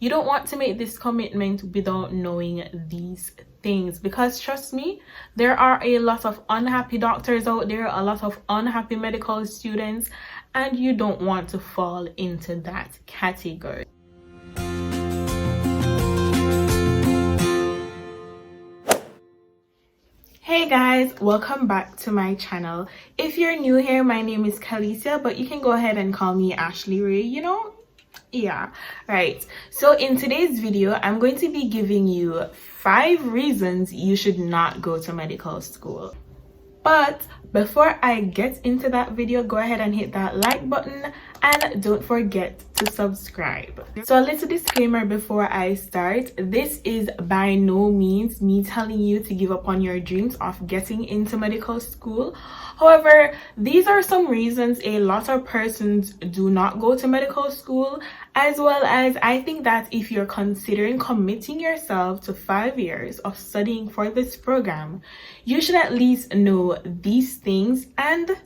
you don't want to make this commitment without knowing these things, because trust me, there are a lot of unhappy doctors out there, a lot of unhappy medical students, and you don't want to fall into that category. Hey guys, welcome back to my channel. If you're new here, my name is Khalesia, but you can go ahead and call me Ashley-Rae, you know? Yeah, right. So in today's video, I'm going to be giving you 5 reasons you should not go to medical school. But before I get into that video, go ahead and hit that like button and don't forget to subscribe. So a little disclaimer before I start. This is by no means me telling you to give up on your dreams of getting into medical school. However, these are some reasons a lot of persons do not go to medical school, as well as I think that if you're considering committing yourself to 5 years of studying for this program, you should at least know these things and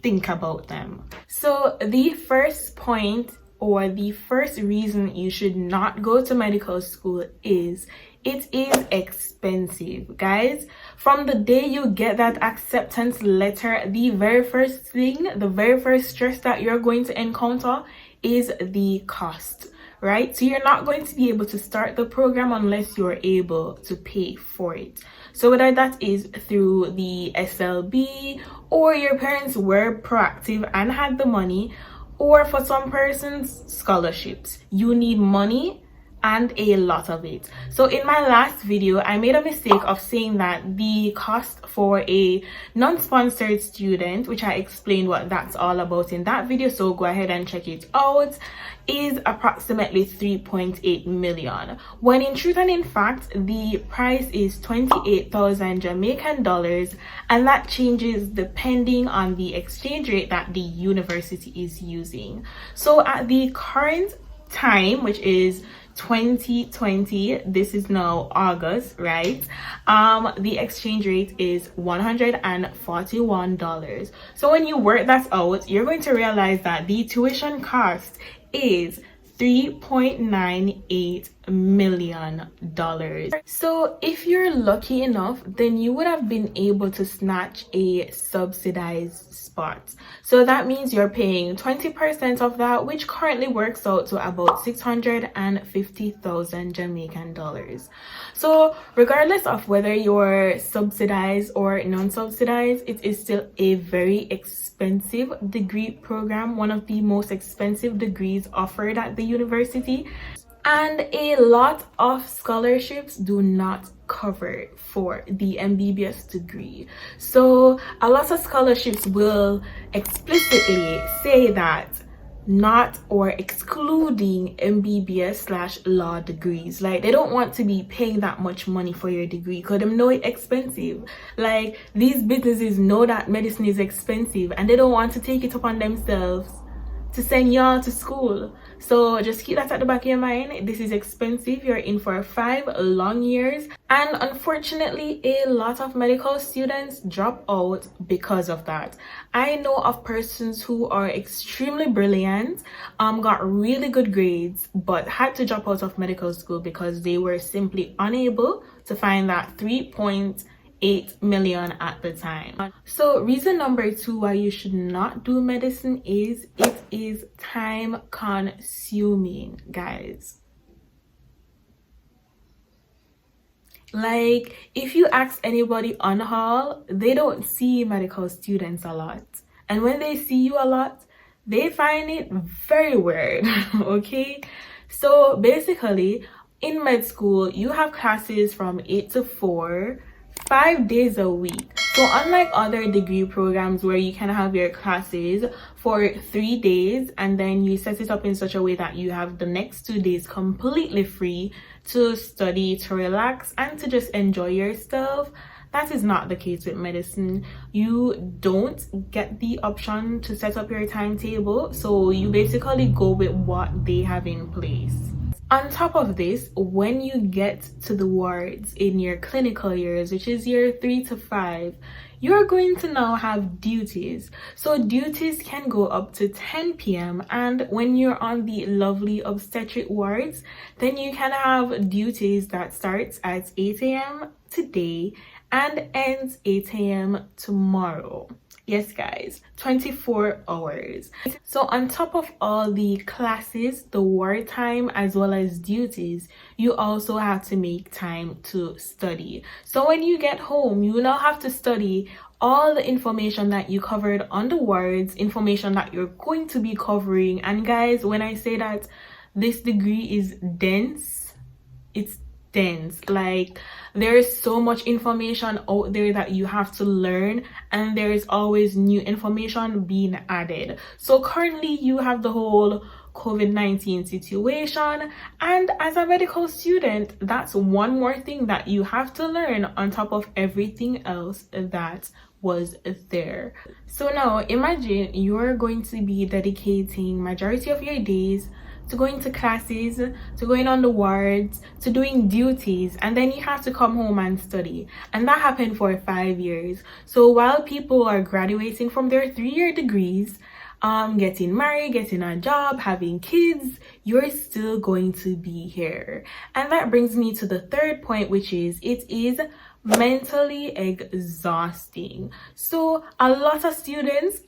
think about them. So the first point, or the first reason you should not go to medical school is it is expensive. Guys, from the day you get that acceptance letter, the very first thing, the very first stress that you're going to encounter is the cost, right? So you're not going to be able to start the program unless you're able to pay for it. So whether that is through the SLB, or your parents were proactive and had the money, or for some persons, scholarships, you need money and a lot of it. So in my last video, I made a mistake of saying that the cost for a non-sponsored student, which I explained what that's all about in that video, so go ahead and check it out, is approximately 3.8 million, when in truth and in fact the price is 28,000 Jamaican dollars, and that changes depending on the exchange rate that the university is using. So at the current time, which is 2020, this is now August, right? The exchange rate is $141. So when you work that out, you're going to realize that the tuition cost is $3.98 million. So if you're lucky enough, then you would have been able to snatch a subsidized spot. So that means you're paying 20% of that, which currently works out to about 650,000 Jamaican dollars. So regardless of whether you're subsidized or non-subsidized, it is still a very expensive degree program, one of the most expensive degrees offered at the university. And a lot of scholarships do not cover for the MBBS degree. So a lot of scholarships will explicitly say that not or excluding MBBS/law degrees. Like, they don't want to be paying that much money for your degree because they know it's expensive. Like, these businesses know that medicine is expensive and they don't want to take it upon themselves to send y'all to school. So just keep that at the back of your mind. This is expensive. You're in for 5 long years, and unfortunately a lot of medical students drop out because of that. I know of persons who are extremely brilliant, got really good grades, but had to drop out of medical school because they were simply unable to find that 3.8 million at the time. So reason number 2 why you should not do medicine is it is time consuming, guys. Like, if you ask anybody on hall, they don't see medical students a lot, and when they see you a lot, they find it very weird. Okay, so basically in med school you have classes from 8 to 4, 5 days a week. So unlike other degree programs where you can have your classes for 3 days and then you set it up in such a way that you have the next 2 days completely free to study, to relax, and to just enjoy yourself, that is not the case with medicine. You don't get the option to set up your timetable, so you basically go with what they have in place. On top of this, when you get to the wards in your clinical years, which is year 3 to 5, you're going to now have duties. So duties can go up to 10 p.m. and when you're on the lovely obstetric wards, then you can have duties that starts at 8 a.m. today and ends 8 a.m. tomorrow. Yes guys, 24 hours. So on top of all the classes, the ward time, as well as duties, you also have to make time to study. So when you get home, you now have to study all the information that you covered on the wards, information that you're going to be covering. And guys, when I say that this degree is dense, it's dense. Like, there's so much information out there that you have to learn, and there's always new information being added. So currently you have the whole COVID-19 situation, and as a medical student, that's one more thing that you have to learn on top of everything else that was there. So now imagine you're going to be dedicating majority of your days to going to classes, to going on the wards, to doing duties, and then you have to come home and study. And that happened for 5 years. So while people are graduating from their 3-year degrees, getting married, getting a job, having kids, you're still going to be here. And that brings me to the third point, which is it is mentally exhausting. So a lot of students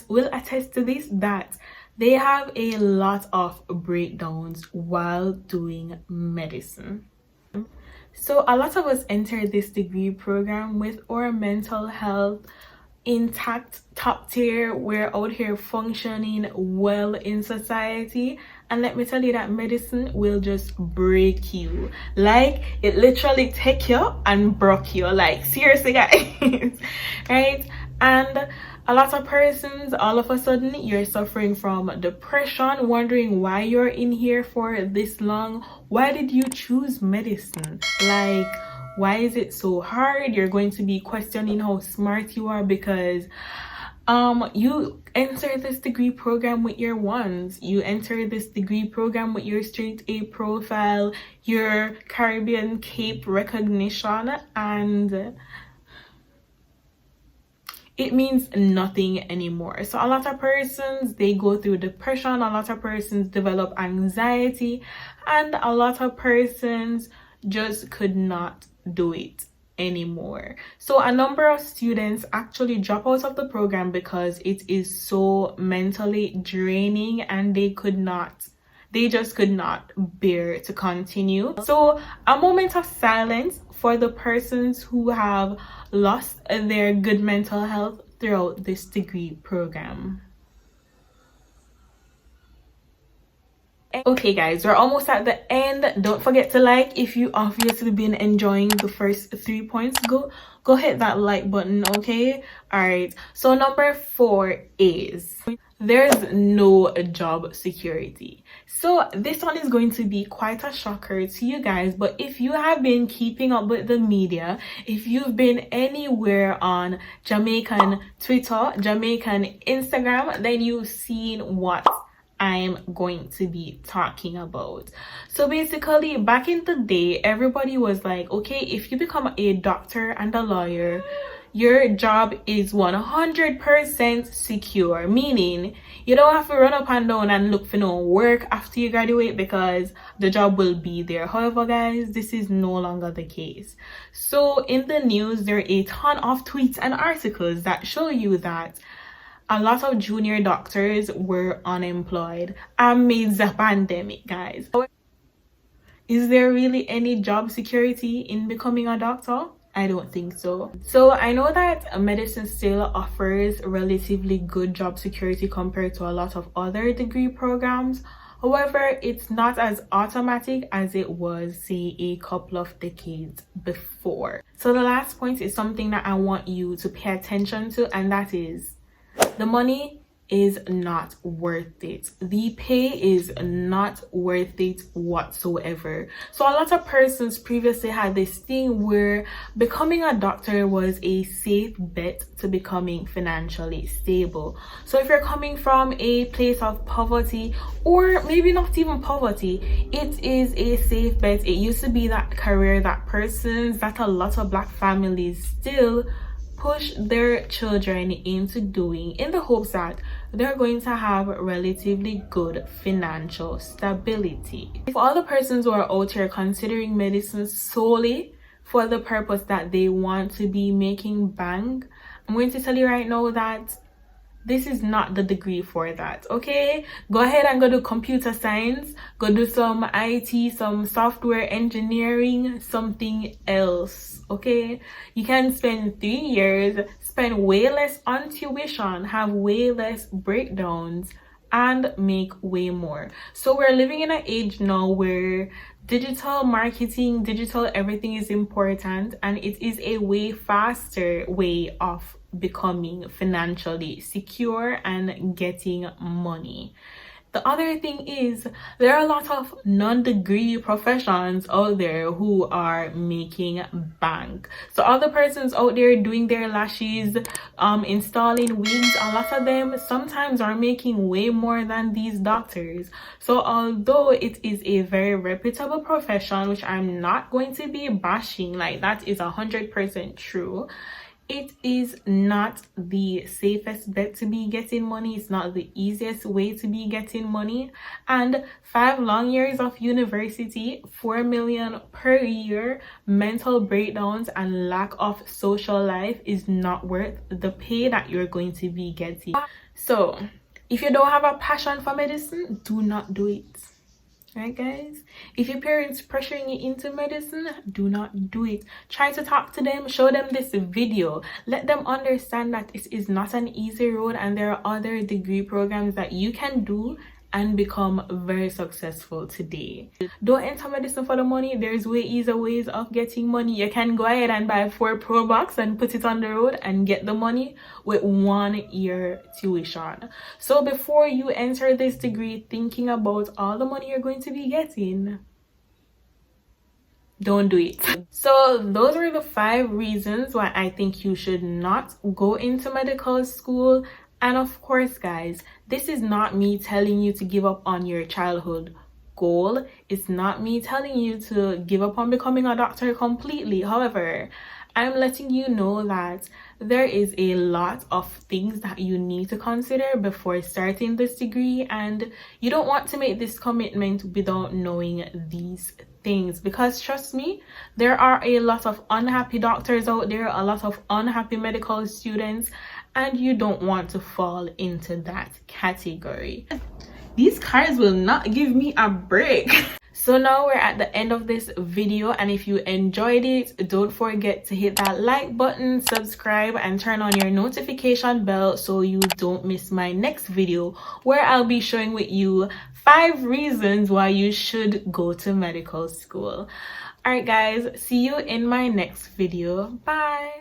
will attest to this, that they have a lot of breakdowns while doing medicine. So a lot of us enter this degree program with our mental health intact, top tier. We're out here functioning well in society, and let me tell you that medicine will just break you. Like, it literally take you and broke you, like, seriously guys. Right? And a lot of persons, all of a sudden you're suffering from depression, wondering why you're in here for this long. Why did you choose medicine? Like, why is it so hard? You're going to be questioning how smart you are, because you enter this degree program with your ones. You enter this degree program with your straight A profile, your Caribbean Cape recognition, and it means nothing anymore. So a lot of persons, they go through depression, a lot of persons develop anxiety, and a lot of persons just could not do it anymore. So a number of students actually drop out of the program because it is so mentally draining, and they just could not bear to continue. So a moment of silence for the persons who have lost their good mental health throughout this degree program. Okay guys, we're almost at the end. Don't forget to like if you obviously been enjoying the first 3 points. Go hit that like button, okay? All right, so number 4 is there's no job security. So this one is going to be quite a shocker to you guys, but if you have been keeping up with the media, if you've been anywhere on Jamaican Twitter, Jamaican Instagram, then you've seen what I'm going to be talking about. So basically, back in the day, everybody was like, okay, if you become a doctor and a lawyer, your job is 100% secure, meaning you don't have to run up and down and look for no work after you graduate, because the job will be there. However guys, this is no longer the case. So in the news, there are a ton of tweets and articles that show you that a lot of junior doctors were unemployed amidst the pandemic, guys. Is there really any job security in becoming a doctor? I don't think so. So I know that medicine still offers relatively good job security compared to a lot of other degree programs. However, it's not as automatic as it was, say, a couple of decades before. So the last point is something that I want you to pay attention to, and that is the money is not worth it. The pay is not worth it whatsoever. So a lot of persons previously had this thing where becoming a doctor was a safe bet to becoming financially stable. So if you're coming from a place of poverty, or maybe not even poverty, it is a safe bet. It used to be that career that a lot of Black families still push their children into doing in the hopes that they're going to have relatively good financial stability. For all the persons who are out here considering medicine solely for the purpose that they want to be making bank, I'm going to tell you right now that this is not the degree for that. Okay, go ahead and go do computer science, go do some IT, some software engineering, something else. Okay, you can spend 3 years, spend way less on tuition, have way less breakdowns, and make way more. So we're living in an age now where digital marketing, digital everything is important, and it is a way faster way of becoming financially secure and getting money. The other thing is there are a lot of non-degree professions out there who are making bank. So all the persons out there doing their lashes, installing wigs, a lot of them sometimes are making way more than these doctors. So although it is a very reputable profession, which I'm not going to be bashing, like that is 100% true, it is not the safest bet to be getting money. It's not the easiest way to be getting money. And 5 long years of university, 4 million per year, mental breakdowns, and lack of social life is not worth the pay that you're going to be getting. So if you don't have a passion for medicine, do not do it. Right, guys? If your parents pressuring you into medicine, do not do it. Try to talk to them, show them this video, let them understand that it is not an easy road and there are other degree programs that you can do and become very successful today. Don't enter medicine for the money. There's way easier ways of getting money. You can go ahead and buy 4 Pro Box and put it on the road and get the money with 1 year tuition. So before you enter this degree thinking about all the money you're going to be getting, don't do it. So those were the 5 reasons why I think you should not go into medical school. And of course, guys, this is not me telling you to give up on your childhood goal. It's not me telling you to give up on becoming a doctor completely. However, I'm letting you know that there is a lot of things that you need to consider before starting this degree, and you don't want to make this commitment without knowing these things, because trust me, there are a lot of unhappy doctors out there, a lot of unhappy medical students, and you don't want to fall into that category. These cars will not give me a break. So now we're at the end of this video, and if you enjoyed it, don't forget to hit that like button, subscribe, and turn on your notification bell so you don't miss my next video, where I'll be showing with you 5 reasons why you should go to medical school. Alright guys, see you in my next video. Bye.